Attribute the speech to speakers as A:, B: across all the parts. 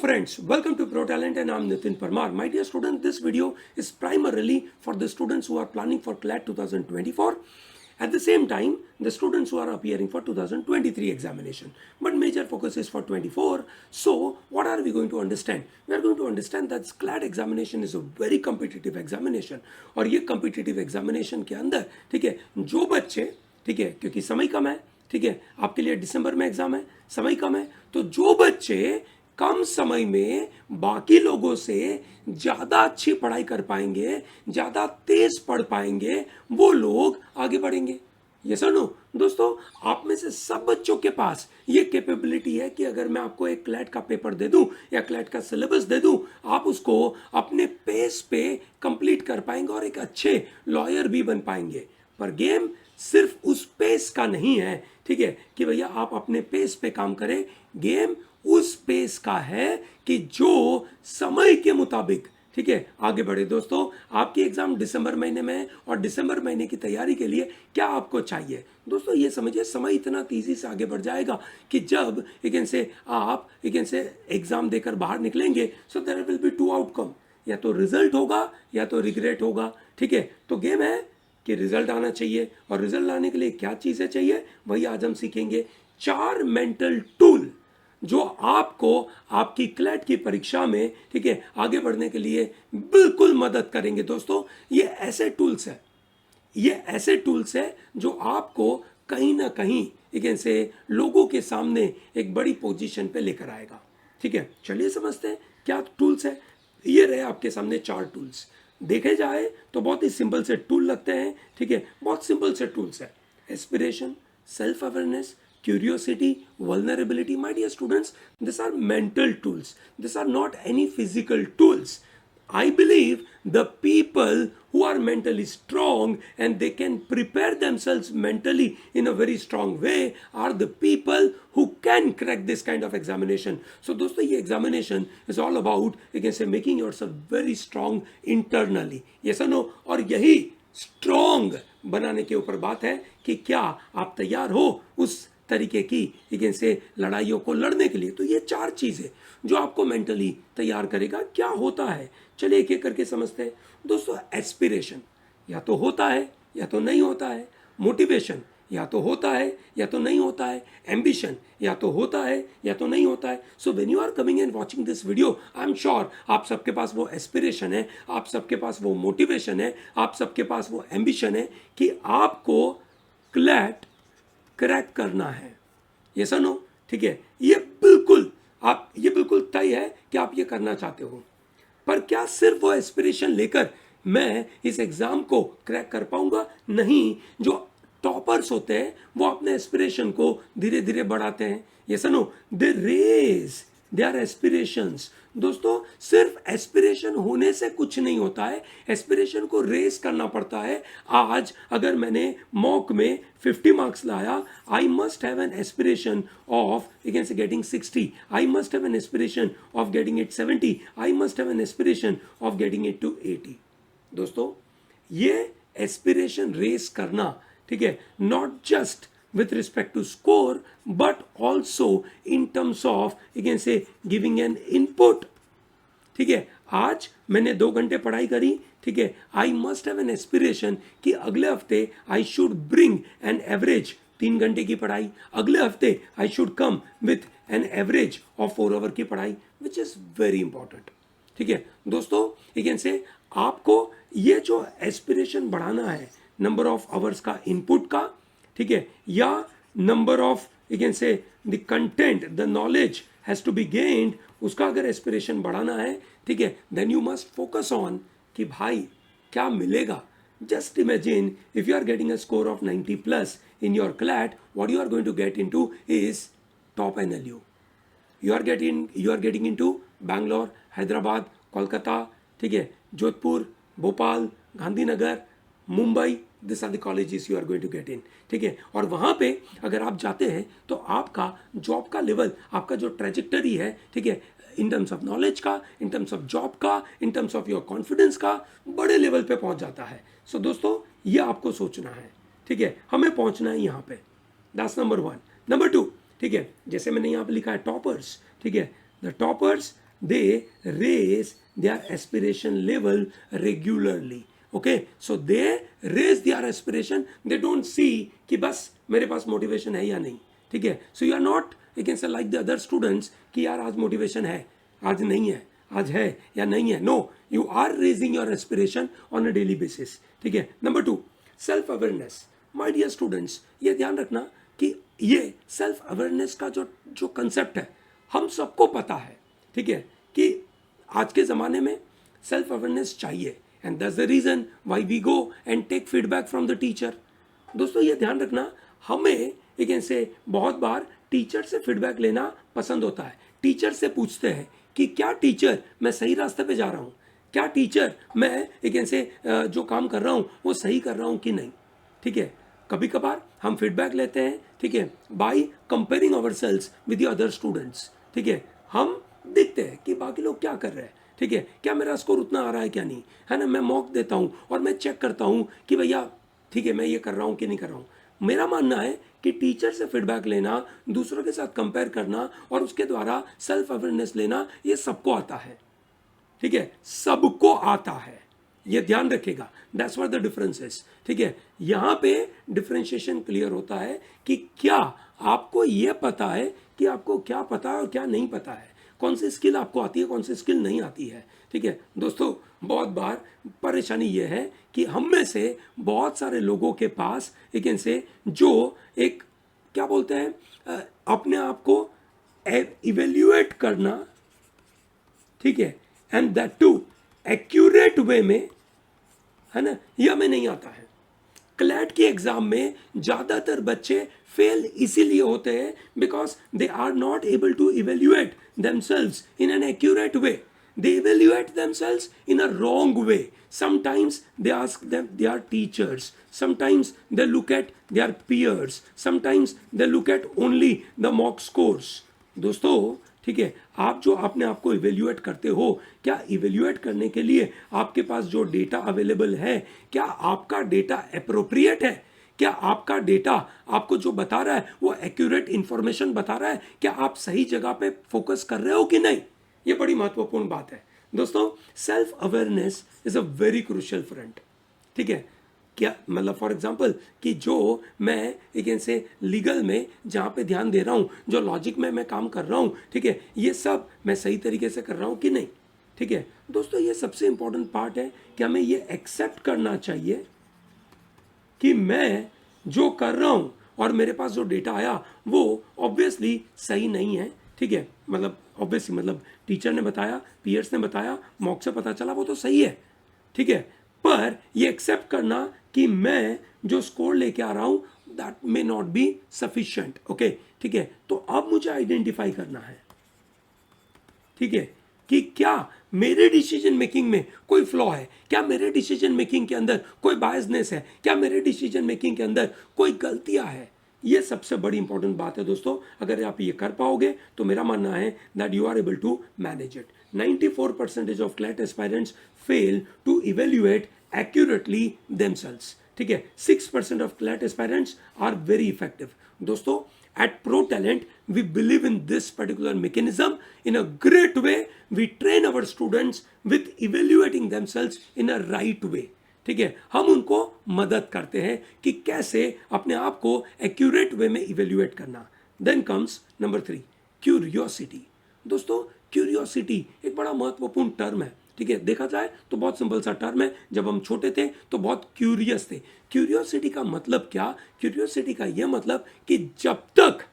A: friends, welcome to Pro Talent and I'm Nitin Parmar. My dear students, this video is primarily for the students who are planning for CLAT 2024. At the same time, the students who are appearing for 2023 examination. But major focus is for 24. So, what are we going to understand? We are going to understand that CLAT examination is a very competitive examination. और ये competitive examination के अंदर, ठीक है, जो बच्चे, ठीक है, क्योंकि समय कम है, ठीक है, आपके लिए दिसंबर में एग्जाम है, समय कम है, तो जो बच्चे कम समय में बाकी लोगों से ज़्यादा अच्छी पढ़ाई कर पाएंगे, ज़्यादा तेज पढ़ पाएंगे, वो लोग आगे बढ़ेंगे। ये सुनो दोस्तों, आप में से सब बच्चों के पास ये कैपेबिलिटी है कि अगर मैं आपको एक क्लैट का पेपर दे दूं या क्लैट का सिलेबस दे दूं, आप उसको अपने पेस पे कंप्लीट कर पाएंगे और एक अच्छे लॉयर भी बन पाएंगे। पर गेम सिर्फ उस पेस का नहीं है, ठीक है, कि भैया आप अपने पेस पे काम करें। गेम उस पेस का है कि जो समय के मुताबिक, ठीक है, आगे बढ़े। दोस्तों, आपकी एग्जाम दिसंबर महीने में है और दिसंबर महीने की तैयारी के लिए क्या आपको चाहिए? दोस्तों, ये समझिए, समय इतना तेजी से आगे बढ़ जाएगा कि जब आप एग्जाम देकर बाहर निकलेंगे, so there will be two outcome, या तो रिजल्ट होगा या तो रिग्रेट होगा, ठीक है। तो गेम है कि रिजल्ट आना चाहिए, और रिजल्ट लाने के लिए क्या चीजें चाहिए, वही आज हम सीखेंगे। 4 मेंटल टूल जो आपको आपकी क्लैट की परीक्षा में, ठीक है, आगे बढ़ने के लिए बिल्कुल मदद करेंगे। दोस्तों, ये ऐसे टूल्स है जो आपको कहीं ना कहीं लोगों के सामने एक बड़ी पोजीशन पे लेकर आएगा, ठीक है। चलिए समझते हैं क्या टूल्स है। ये रहे आपके सामने 4 टूल्स। देखे जाए तो बहुत ही सिंपल से टूल लगते हैं, ठीक है, बहुत सिंपल से टूल्स है। Aspiration, self awareness, curiosity, vulnerability. My dear students, these are mental tools. These are not any physical tools. I believe the people who are mentally strong and they can prepare themselves mentally in a very strong way are the people who can crack this kind of examination. So दोस्तों, ये examination is all about, you can say, making yourself very strong internally. Yes or no? और यही strong बनाने के ऊपर बात है कि क्या आप तैयार हो उस तरीके की लड़ाइयों को लड़ने के लिए। तो ये 4 चीजें जो आपको मेंटली तैयार करेगा। क्या होता है, चलिए एक एक करके समझते हैं। दोस्तों, एस्पिरेशन या तो होता है या तो नहीं होता है। मोटिवेशन या तो होता है या तो नहीं होता है। एम्बिशन या तो होता है या तो नहीं होता है। So when you are coming and watching this video, I am sure आप सबके पास वो एस्पिरेशन है, आप सबके पास वो मोटिवेशन है, आप सबके पास वो एम्बिशन है कि आपको क्लैट क्रैक करना है। ये सुनो, ठीक है, ये बिल्कुल तय है कि आप ये करना चाहते हो। पर क्या सिर्फ वो एस्पिरेशन लेकर मैं इस एग्जाम को क्रैक कर पाऊंगा? नहीं। जो टॉपर्स होते हैं वो अपने एस्पिरेशन को धीरे धीरे बढ़ाते हैं। ये सुनो, दे रेज देयर एस्पिरेशंस। दोस्तों, सिर्फ एस्पिरेशन होने से कुछ नहीं होता है, एस्पिरेशन को रेस करना पड़ता है। आज अगर मैंने मॉक में 50 मार्क्स लाया, I must have an aspiration of getting 60, I must have an aspiration of getting it 70, I must have an aspiration of getting it to 80। दोस्तों, ये एस्पिरेशन रेस करना, ठीक है, not just with respect to score but also in terms of giving an input, ठीक है। आज मैंने 2 घंटे पढ़ाई करी, ठीक है, I must have an aspiration कि अगले हफ्ते I should bring an average 3 घंटे की पढ़ाई, अगले हफ्ते I should come with an average of 4 hour की पढ़ाई, विच इज वेरी इंपॉर्टेंट, ठीक है। दोस्तों, आपको ये जो एस्पिरेशन बढ़ाना है, नंबर ऑफ आवर्स का इनपुट का, ठीक है, या number of the content, the knowledge has to be gained, उसका अगर एस्पिरेशन बढ़ाना है, ठीक है, then you must focus on कि भाई क्या मिलेगा। Just imagine if you are getting a score of 90 plus in your CLAT, what you are going to get into is top NLU. You are getting into Bangalore, Hyderabad, Kolkata, ठीक है, Jodhpur, Bhopal, Gandhinagar, Mumbai, this are the colleges you are going to get in, ठीक है। और वहाँ पे अगर आप जाते हैं तो आपका जॉब का लेवल, आपका जो ट्रेजेक्टरी है, ठीक है, इन टर्म्स ऑफ नॉलेज का, इन टर्म्स ऑफ जॉब का, in terms of your confidence का, बड़े लेवल पे पहुँच जाता है। सो दोस्तों, ये आपको सोचना है, ठीक है, हमें पहुँचना है यहाँ पे। That's number 1। नंबर 2, ठीक है, जैसे मैंने यहाँ पे लिखा है टॉपर्स, ठीक है, the toppers they raise their aspiration level regularly. Okay, so they raise their aspiration, they don't see कि बस मेरे पास मोटिवेशन है या नहीं. ठीक है, so you are not you can say like the other students कि यार आज मोटिवेशन है, आज नहीं है, आज है या नहीं है. No, you are raising your aspiration on a daily basis. ठीक है. Number 2, self awareness. My dear students, ये ध्यान रखना कि ये सेल्फ अवेयरनेस का जो कंसेप्ट है हम सबको पता है. ठीक है, कि आज के ज़माने में सेल्फ अवेयरनेस चाहिए, and that's the reason why we go and take feedback from the teacher. दोस्तों ये ध्यान रखना, हमें एक ऐसे बहुत बार टीचर से फीडबैक लेना पसंद होता है. टीचर से पूछते हैं कि क्या टीचर मैं सही रास्ते पे जा रहा हूँ, क्या टीचर मैं एक ऐसे जो काम कर रहा हूँ वो सही कर रहा हूँ कि नहीं. ठीक है, कभी कभार हम फीडबैक लेते हैं. ठीक है, by comparing ourselves with the other students. ठीक है, हम देखते हैं कि बाकी लोग क्या कर रहे हैं. ठीक है, क्या मेरा स्कोर उतना आ रहा है क्या नहीं है ना. मैं मॉक देता हूँ और मैं चेक करता हूँ कि भैया ठीक है मैं ये कर रहा हूँ कि नहीं कर रहा हूँ. मेरा मानना है कि टीचर से फीडबैक लेना, दूसरों के साथ कंपेयर करना और उसके द्वारा सेल्फ अवेयरनेस लेना, ये सबको आता है. ठीक है, सबको आता है, ये ध्यान रखेगा. That's what the difference is. ठीक है, यहाँ पे डिफरेंशिएशन क्लियर होता है कि क्या आपको ये पता है कि आपको क्या पता है और क्या नहीं पता है, कौन सी स्किल आपको आती है, कौन सी स्किल नहीं आती है. ठीक है दोस्तों, बहुत बार परेशानी ये है कि हम में से बहुत सारे लोगों के पास एक इनसे जो एक क्या बोलते हैं अपने आप को इवेल्युएट करना, ठीक है, एंड दैट टू एक्यूरेट वे में, है ना, यह हमें नहीं आता है. क्लैट की एग्जाम में ज्यादातर बच्चे फेल इसीलिए होते हैं because they are not able to evaluate themselves in an accurate way. They evaluate themselves in a wrong way. Sometimes they ask them their teachers, sometimes they look at their peers, sometimes they look at only the mock scores. दोस्तों ठीक है, आप जो अपने आप को evaluate करते हो, क्या इवेल्युएट करने के लिए आपके पास जो डेटा अवेलेबल है, क्या आपका डेटा अप्रोप्रिएट है, क्या आपका डेटा आपको जो बता रहा है वो एक्यूरेट इंफॉर्मेशन बता रहा है, क्या आप सही जगह पे फोकस कर रहे हो कि नहीं. ये बड़ी महत्वपूर्ण बात है दोस्तों. Self awareness is a very crucial front. ठीक है, क्या मतलब फॉर एग्जांपल कि जो मैं एक ऐसे लीगल में जहाँ पे ध्यान दे रहा हूँ, जो लॉजिक में मैं काम कर रहा हूँ, ठीक है, ये सब मैं सही तरीके से कर रहा हूँ कि नहीं. ठीक है दोस्तों, ये सबसे इंपॉर्टेंट पार्ट है कि हमें ये एक्सेप्ट करना चाहिए कि मैं जो कर रहा हूँ और मेरे पास जो डेटा आया वो ऑब्वियसली सही नहीं है. ठीक है, मतलब ऑब्वियसली मतलब टीचर ने बताया, पीयर्स ने बताया, मॉक से पता चला, वो तो सही है. ठीक है, पर ये एक्सेप्ट करना कि मैं जो स्कोर लेके आ रहा हूँ that may not be sufficient. Okay, ठीक है, तो अब मुझे आइडेंटिफाई करना है, ठीक है, कि क्या मेरे डिसीजन मेकिंग में कोई फ्लॉ है, क्या मेरे डिसीजन मेकिंग के अंदर कोई बायसनेस है, क्या मेरे डिसीजन मेकिंग के अंदर कोई गलतियां है. ये सबसे बड़ी इंपॉर्टेंट बात है दोस्तों. अगर आप ये कर पाओगे तो मेरा मानना है that you are able to manage it. 94% of CLAT aspirants fail to evaluate accurately themselves. ठीक है, 6% of CLAT aspirants are very effective. दोस्तों at ProTalent, we believe in this particular mechanism in a great way. We train our students with evaluating themselves in a right way. ठीक है, हम उनको मदद करते हैं कि कैसे अपने आप को एक्यूरेट वे में इवेल्युएट करना. Then comes number 3, curiosity. दोस्तों क्यूरियोसिटी एक बड़ा महत्वपूर्ण टर्म है. ठीक है, देखा जाए तो बहुत सिंपल सा टर्म है. जब हम छोटे थे तो बहुत क्यूरियस थे. क्यूरियोसिटी का मतलब क्या? क्यूरियोसिटी का यह मतलब कि जब तक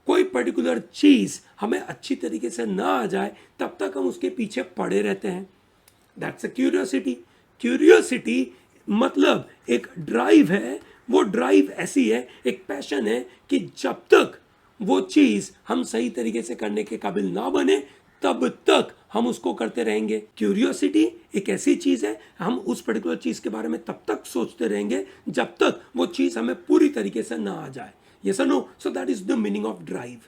A: कोई पर्टिकुलर चीज हमें अच्छी तरीके से ना आ जाए तब तक हम उसके पीछे पड़े रहते हैं. That's a curiosity. क्यूरियोसिटी मतलब एक ड्राइव है. वो ड्राइव ऐसी है, एक पैशन है कि जब तक वो चीज हम सही तरीके से करने के काबिल ना बने तब तक हम उसको करते रहेंगे. क्यूरियोसिटी एक ऐसी चीज है, हम उस पर्टिकुलर चीज के बारे में तब तक सोचते रहेंगे जब तक वो चीज हमें पूरी तरीके से ना आ जाए. Yes or no? So that is the meaning of drive.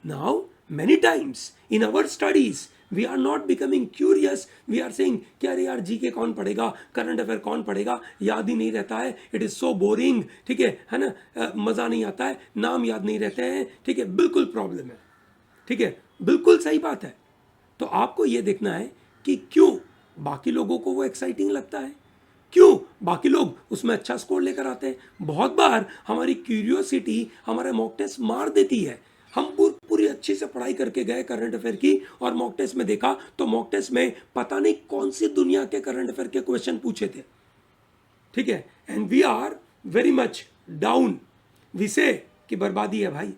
A: Now, many times in our studies, we are not becoming curious. We are saying, क्या रे यार जी के कौन पढ़ेगा, करंट अफेयर कौन पढ़ेगा, याद ही नहीं रहता है, इट इज सो बोरिंग. ठीक है ना, मजा नहीं आता है, नाम याद नहीं रहते हैं. ठीक है, बिल्कुल प्रॉब्लम है. ठीक है, बिल्कुल सही बात है. तो आपको ये देखना है कि क्यों बाकी लोगों को वो एक्साइटिंग लगता है, क्यों बाकी लोग उसमें अच्छा स्कोर लेकर आते हैं। बहुत बार हमारी क्यूरियोसिटी हमारे मॉक टेस्ट मार देती है। हम पूरी अच्छी से पढ़ाई करके गए करंट अफेयर की और मॉक टेस्ट में देखा तो मॉक टेस्ट में पता नहीं कौन सी दुनिया के करंट अफेयर के क्वेश्चन पूछे थे, ठीक है, and we are very much down, we say कि बर्बादी है भाई,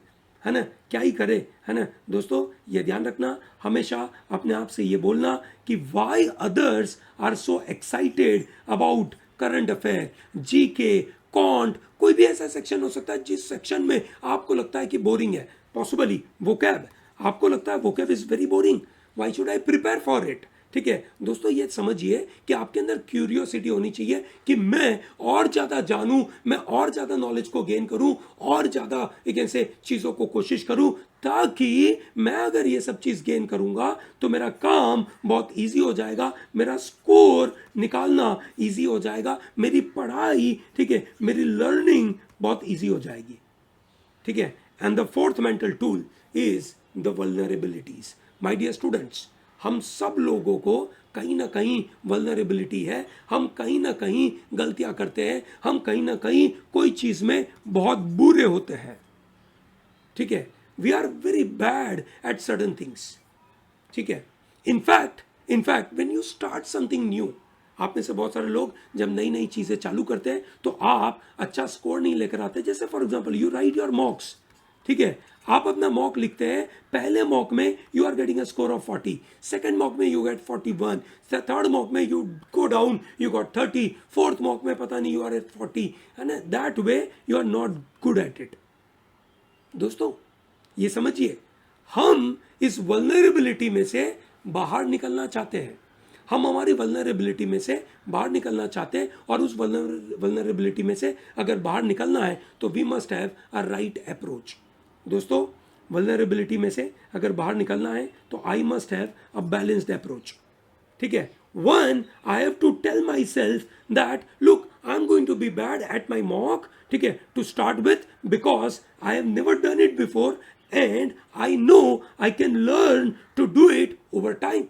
A: है ना, क्या ही करे, है ना। दोस्तों ये ध्यान रखना, हमेशा अपने आप से ये बोलना कि why others are so excited about current affair, GK, कॉन्ट, कोई भी ऐसा सेक्शन हो सकता है जिस सेक्शन में आपको लगता है कि बोरिंग है, पॉसिबली वोकैब, आपको लगता है vocab is very boring, why should I prepare for it, ठीक है। दोस्तों ये समझिए कि आपके अंदर क्यूरियोसिटी होनी चाहिए कि मैं और ज़्यादा जानूं, मैं और ज़्यादा नॉलेज को गेन करूं, और ज़्यादा एक ऐसे चीज़ों को कोशिश करूं, ताकि मैं अगर ये सब चीज़ गेन करूंगा तो मेरा काम बहुत इजी हो जाएगा, मेरा स्कोर निकालना इजी हो जाएगा, मेरी पढ़ाई, ठीक है, मेरी लर्निंग बहुत इजी हो जाएगी, ठीक है। And the fourth mental tool is the vulnerabilities. My dear students, हम सब लोगों को कहीं ना कहीं वल्नरेबिलिटी है, हम कहीं ना कहीं गलतियां करते हैं, हम कहीं ना कहीं कोई चीज में बहुत बुरे होते हैं, ठीक है। We are very bad at certain things, ठीक है। In fact when you start something new, आप में से बहुत सारे लोग जब नई नई चीजें चालू करते हैं तो आप अच्छा स्कोर नहीं लेकर आते। जैसे for example you right your मॉक्स, ठीक है, आप अपना मॉक लिखते हैं, पहले मॉक में you are getting a score of 40, second mock में यू गेट 41, थर्ड मॉक में you go down, you got 30, fourth mock में पता नहीं यू आर एट 40, है ना। That way you are not good at it. दोस्तों ये समझिए, हम इस वल्नरेबिलिटी में से बाहर निकलना चाहते हैं, हम हमारी वल्नरेबिलिटी में से बाहर निकलना चाहते हैं, और उस वल्नरेबिलिटी में से अगर बाहर निकलना है तो we must have a right approach. दोस्तों वल्नरेबिलिटी में से अगर बाहर निकलना है तो I must have a balanced approach, ठीक है। One, I have to tell myself that look I am going to be bad at my mock, ठीक है, to start with, because I have never done it before and I know I can learn to do it over time,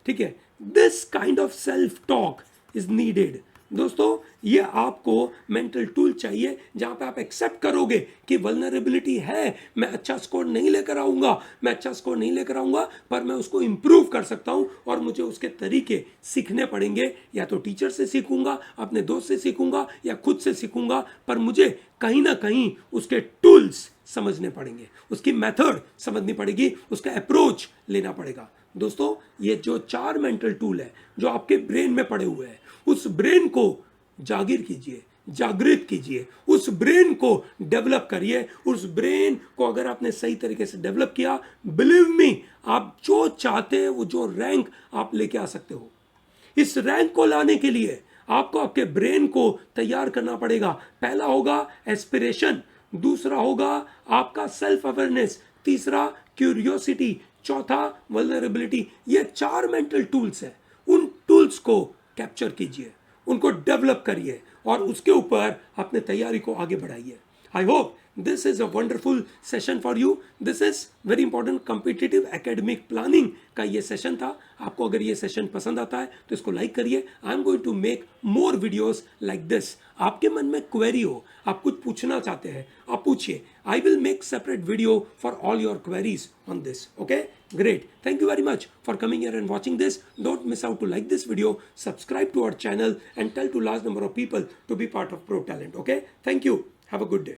A: ठीक है। This kind of self talk is needed. दोस्तों ये आपको mental tool चाहिए जहां पे आप एक्सेप्ट करोगे कि वल्नरेबिलिटी है, मैं अच्छा स्कोर नहीं लेकर आऊंगा, मैं अच्छा स्कोर नहीं लेकर आऊंगा, पर मैं उसको इंप्रूव कर सकता हूं और मुझे उसके तरीके सीखने पड़ेंगे। या तो टीचर से सीखूंगा, अपने दोस्त से सीखूंगा, या खुद से सीखूंगा, पर मुझे कहीं ना कहीं उसके टूल्स समझने पड़ेंगे, उसकी मेथड समझनी पड़ेगी, उसका अप्रोच लेना पड़ेगा। दोस्तों ये जो 4 मेंटल टूल है जो आपके ब्रेन में पड़े हुए हैं, उस ब्रेन को जागीर कीजिए, जागृत कीजिए, उस ब्रेन को डेवलप करिए। उस ब्रेन को अगर आपने सही तरीके से डेवलप किया, बिलीव मी, आप जो चाहते हैं वो जो रैंक आप लेके आ सकते हो। इस रैंक को लाने के लिए आपको आपके ब्रेन को तैयार करना पड़ेगा। पहला होगा एस्पिरेशन, दूसरा होगा आपका सेल्फ अवेयरनेस, तीसरा क्यूरियोसिटी, चौथा वल्नरेबिलिटी। ये 4 मेंटल टूल्स है, उन टूल्स को कैप्चर कीजिए, उनको डेवलप करिए और उसके ऊपर अपने तैयारी को आगे बढ़ाइए। I hope this is a wonderful session for you. This is very important competitive academic planning का ये सेशन था। आपको अगर ये सेशन पसंद आता है तो इसको लाइक करिए। I am going to make more videos like this. आपके मन में क्वेरी हो, आप कुछ पूछना चाहते हैं, आप पूछिए। I will make separate video for all your queries on this. Okay, great. Thank you very much for coming here and watching this. Don't miss out to like this video, subscribe to our channel, and tell to large number of people to be part of Pro Talent. Okay, thank you. Have a good day.